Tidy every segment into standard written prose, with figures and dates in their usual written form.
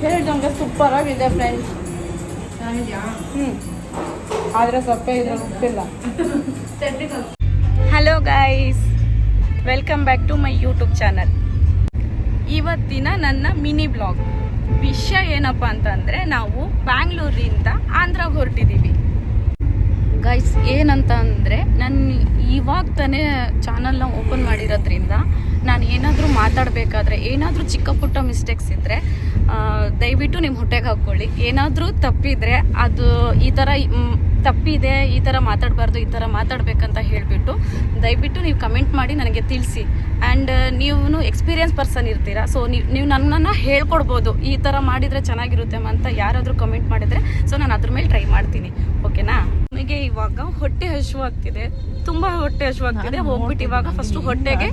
ಹೇಳಿದಂಗೆ ಸೂಪರ್ ಆಗಿದೆ ಫ್ರೆಂಡ್ಸ್. ಆದರೆ ಸೊಪ್ಪೆ ಇದ್ರಲ್ಲಿ ಉಪ್ಪಿಲ್ಲ. Hello guys, welcome back to my YouTube channel. ಇವತ್ತಿನ ನನ್ನ ಮಿನಿ ಬ್ಲಾಗ್ ವಿಷಯ ಏನಪ್ಪ ಅಂತಂದರೆ, ನಾವು ಬ್ಯಾಂಗ್ಳೂರಿಂದ ಆಂಧ್ರಾಗೆ ಹೊರಟಿದ್ದೀವಿ ಗೈಸ್. ಏನಂತ ಅಂದರೆ, ನಾನು ಇವಾಗ ತಾನೇ ಚಾನಲ್ನ ಓಪನ್ ಮಾಡಿರೋದ್ರಿಂದ ನಾನು ಏನಾದರೂ ಮಾತಾಡಬೇಕಾದ್ರೆ ಏನಾದರೂ ಚಿಕ್ಕ ಪುಟ್ಟ ಮಿಸ್ಟೇಕ್ಸ್ ಇದ್ದರೆ ದಯವಿಟ್ಟು ನಿಮ್ಮ ಹೊಟ್ಟೆಗೆ ಹಾಕ್ಕೊಳ್ಳಿ. ಏನಾದರೂ ತಪ್ಪಿದರೆ ಅದು ಈ ಥರ ತಪ್ಪಿದೆ, ಈ ಥರ ಮಾತಾಡಬಾರ್ದು, ಈ ಥರ ಮಾತಾಡಬೇಕಂತ ಹೇಳಿಬಿಟ್ಟು ದಯವಿಟ್ಟು ನೀವು ಕಮೆಂಟ್ ಮಾಡಿ ನನಗೆ ತಿಳಿಸಿ. ಆ್ಯಂಡ್ ನೀವು ಎಕ್ಸ್ಪೀರಿಯನ್ಸ್ ಪರ್ಸನ್ ಇರ್ತೀರಾ, ಸೊ ನೀವು ನನ್ನನ್ನು ಹೇಳ್ಕೊಡ್ಬೋದು ಈ ಥರ ಮಾಡಿದರೆ ಚೆನ್ನಾಗಿರುತ್ತೆ ಅಂತ ಯಾರಾದರೂ ಕಮೆಂಟ್ ಮಾಡಿದರೆ ಸೊ ನಾನು ಅದ್ರ ಮೇಲೆ ಟ್ರೈ ಮಾಡ್ತೀನಿ. ಓಕೆನಾ? ನನಗೆ ಇವಾಗ ಹೊಟ್ಟೆ ಹಸಿವಾಗ್ತಿದೆ, ತುಂಬ ಹೊಟ್ಟೆ ಹಸಿವಾಗ್ತಿದೆ. ಹೋಗ್ಬಿಟ್ಟು ಇವಾಗ ಫಸ್ಟು ಹೊಟ್ಟೆಗೆ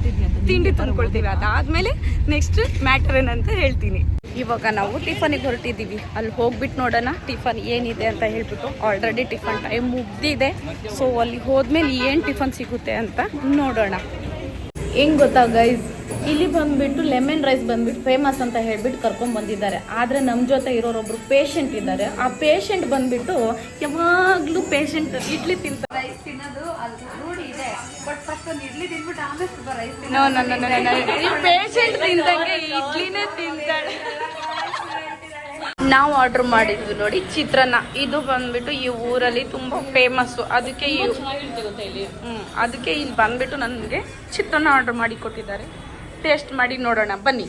ತಿಂಡಿ ತಂದ್ಕೊಳ್ತೀವಿ, ಅದಾದಮೇಲೆ ನೆಕ್ಸ್ಟ್ ಮ್ಯಾಟರ್ ಏನಂತ ಹೇಳ್ತೀನಿ. ಇವಾಗ ನಾವು ಟಿಫನಿಗೆ ಹೊರಟಿದ್ದೀವಿ. ಅಲ್ಲಿ ಹೋಗ್ಬಿಟ್ಟು ನೋಡೋಣ ಟಿಫನ್ ಏನಿದೆ ಅಂತ ಹೇಳ್ಬಿಟ್ಟು. ಆಲ್ರೆಡಿ ಟಿಫನ್ ಟೈಮ್ ಮುಗ್ದಿದೆ, ಸೊ ಅಲ್ಲಿ ಹೋದ್ಮೇಲೆ ಏನು ಟಿಫನ್ ಸಿಗುತ್ತೆ ಅಂತ ನೋಡೋಣ. ಹೆಂಗೆ ಗೊತ್ತಾ ಗೈಸ್, ಇಲ್ಲಿ ಬಂದುಬಿಟ್ಟು ಲೆಮನ್ ರೈಸ್ ಬಂದುಬಿಟ್ಟು ಫೇಮಸ್ ಅಂತ ಹೇಳ್ಬಿಟ್ಟು ಕರ್ಕೊಂಡ್ಬಂದಿದ್ದಾರೆ. ಆದರೆ ನಮ್ಮ ಜೊತೆ ಇರೋರೊಬ್ರು ಪೇಷಂಟ್ ಇದ್ದಾರೆ. ಆ ಪೇಷಂಟ್ ಬಂದುಬಿಟ್ಟು ಯಾವಾಗಲೂ ಪೇಷಂಟ್ ಇಡ್ಲಿ ತಿಂತಾರೆ. ರೈಸ್ ತಿನ್ನೋದು ಅಲ್ಲಿ ರೂಢಿ ಇದೆ, ಬಟ್ ಫಸ್ಟ್ ಒಂದು ಇಡ್ಲಿ ತಿಂದ್ಬಿಟ್ಟು ಆಮೇಲೆ ರೈಸ್ ತಿನ್ನೋ. ಪೇಷಂಟ್ ತಿಂದಂಗೆ ಇಡ್ಲಿನೇ ತಿಂತಾಳೆ. ನಾವು ಆರ್ಡ್ರ್ ಮಾಡಿದ್ವಿ ನೋಡಿ ಚಿತ್ರಾನ್ನ. ಇದು ಬಂದ್ಬಿಟ್ಟು ಈ ಊರಲ್ಲಿ ತುಂಬ ಫೇಮಸ್ಸು, ಅದಕ್ಕೆ ಅದಕ್ಕೆ ಇಲ್ಲಿ ಬಂದ್ಬಿಟ್ಟು ನನಗೆ ಚಿತ್ರಾನ್ನ ಆರ್ಡ್ರ್ ಮಾಡಿ ಕೊಟ್ಟಿದ್ದಾರೆ. ಟೇಸ್ಟ್ ಮಾಡಿ ನೋಡೋಣ ಬನ್ನಿ.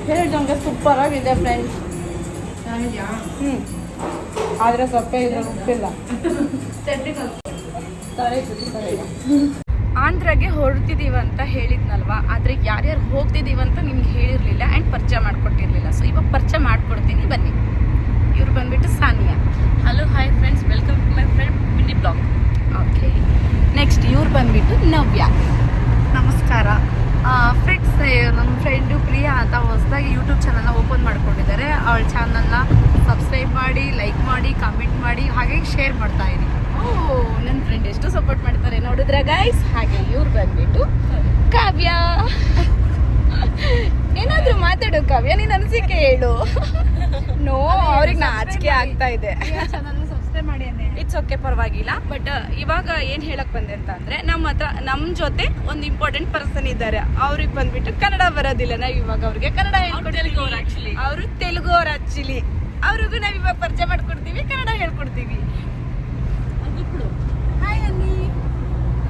ಹೇಳಿದಂಗೆ ಸೂಪರ್ ಆಗಿದೆ ಫ್ರೆಂಡ್ಸ್. ಆದರೆ ಸೊಪ್ಪೆ ಇದ್ರಲ್ಲಿ ಉಪ್ಪಿಲ್ಲ. ಆಂಧ್ರಾಗೆ ಹೊರಡ್ತಿದ್ದೀವಂತ ಹೇಳಿದ್ನಲ್ವಾ, ಆದರೆ ಯಾರ್ಯಾರು ಹೋಗ್ತಿದ್ದೀವಂತ ನಿಮ್ಗೆ ಹೇಳಿರಲಿಲ್ಲ ಆ್ಯಂಡ್ ಪರಿಚಯ ಮಾಡಿಕೊಟ್ಟಿರಲಿಲ್ಲ. ಸೊ ಇವಾಗ ಪರಿಚಯ ಮಾಡಿಕೊಡ್ತೀನಿ ಬನ್ನಿ. ಇವ್ರು ಬಂದುಬಿಟ್ಟು Saniya. Hello hi friends, welcome to my friend mini blog. Okay, next ಇವ್ರು ಬಂದುಬಿಟ್ಟು ನವ್ಯ. ನಮಸ್ಕಾರ ಫ್ರೆಂಡ್ಸ್. ನಮ್ಮ ಫ್ರೆಂಡು ಪ್ರಿಯಾ ಅಂತ ಹೊಸದಾಗಿ ಯೂಟ್ಯೂಬ್ ಚಾನಲ್ನ ಓಪನ್ ಮಾಡ್ಕೊಂಡಿದ್ದಾರೆ. ಅವಳ ಚಾನಲ್ನ ಸಬ್ಸ್ಕ್ರೈಬ್ ಮಾಡಿ, ಲೈಕ್ ಮಾಡಿ, ಕಮೆಂಟ್ ಮಾಡಿ, ಹಾಗೆ ಶೇರ್ ಮಾಡ್ತಾ ಇದ್ದೀನಿ. ನನ್ನ ಫ್ರೆಂಡ್ ಎಷ್ಟು ಸಪೋರ್ಟ್ ಮಾಡ್ತಾರೆ ನೋಡಿದ್ರೆ ಗೈಸ್. ಹಾಗೆ ಇವ್ರು ಬಂದ್ಬಿಟ್ಟು ಕಾವ್ಯ. ಏನಾದರೂ ಮಾತಾಡು ಕಾವ್ಯ, ನೀನು ಅನಿಸಿಕೆ ಹೇಳು. ನೋ, ಅವ್ರಿಗೆ ನಾಚಿಕೆ ಆಗ್ತಾ ಇದೆ. ಸಬ್ಸ್ಕ್ರೈಬ್ ಮಾಡಿ ಅಂದೆ. ಇಟ್ಸ್ ಓಕೆ, ಪರವಾಗಿಲ್ಲ. ಬಟ್ ಇವಾಗ ಏನು ಹೇಳಕ್ ಬಂದೆ ಅಂತ ಅಂದರೆ, ನಮ್ಮ ಜೊತೆ ಒಂದು ಇಂಪಾರ್ಟೆಂಟ್ ಪರ್ಸನ್ ಇದ್ದಾರೆ. ಅವ್ರಿಗೆ ಬಂದ್ಬಿಟ್ಟು ಕನ್ನಡ ಬರೋದಿಲ್ಲ. ನಾವು ಇವಾಗ ಅವ್ರಿಗೆ ಕನ್ನಡ ಹೇಳ್ಕೊಡ್ತೀವಿ. ಅವರು ತೆಲುಗು ಅವ್ರು ಆ್ಯಕ್ಚುಲಿ. ಅವ್ರಿಗೂ ನಾವು ಇವಾಗ ಪರಿಚಯ ಮಾಡ್ಕೊಡ್ತೀವಿ, ಕನ್ನಡ ಹೇಳ್ಕೊಡ್ತೀವಿ. ಹಾಯ್ ಅನ್ನಿ.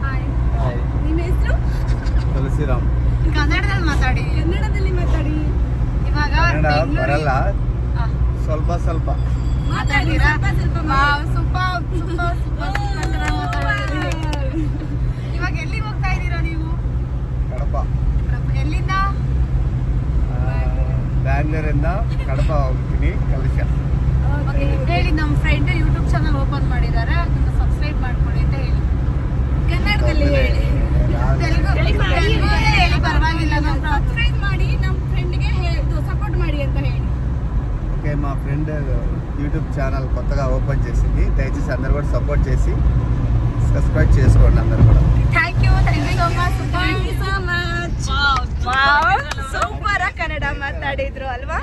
ಹಾಯ್, ನಿಮ್ಮ ಹೆಸರು? ತುಳಸಿರಾಮ್. ಕನ್ನಡದಲ್ಲಿ ಮಾತಾಡಿ. ಕನ್ನಡದಲ್ಲಿ ಮಾತಾಡಿ. ಇವಾಗ ಬರಲ್ಲ, ಸ್ವಲ್ಪ ಸ್ವಲ್ಪ ಮಾತಾಡಿರಾ? ಇವಾಗ ಎಲ್ಲಿ ಹೋಗ್ತಾ ಇದ್ದೀರಾ ನೀವು? ಕಡಪ. ಎಲ್ಲಿಂದ? ಬ್ಯಾಂಗ್ಳೂರಿಂದ ಕಡಪ ಹೋಗ್ತೀನಿ ಕಲಿಸ. ಹೇಳಿ, ನಮ್ಮ ಫ್ರೆಂಡ್ ಯೂಟ್ಯೂಬ್ ಚಾನಲ್ ಓಪನ್ ಮಾಡಿದ್ದಾರೆ, ಅದನ್ನ ಸಬ್ಸ್ಕ್ರೈಬ್ ಮಾಡ್ಕೊಳ್ಳಿ ಅಂತ ಹೇಳಿ. ಕನ್ನಡದಲ್ಲಿ ಹೇಳಿ. ಹೇಳಿ, ಪರವಾಗಿಲ್ಲ. ಸಬ್ಸ್ಕ್ರೈಬ್ ಮಾಡಿ, ನಮ್ಮ ఫ్రెండ్ಗೆ సపోర్ట్ ಮಾಡಿ ಅಂತ ಹೇಳಿ. ఓకే, మా ఫ్రెండ్ యూట్యూబ్ ఛానల్ కొత్తగా ఓపెన్ చేసింది. దయచేసి అందరూ కూడా సపోర్ట్ చేసి సబ్స్క్రైబ్ చేసుకోండి అందరూ కూడా. Thank you so much. Wow, super Kannada ಮಾತಾಡಿದ್ರು ಅಲ್ವಾ?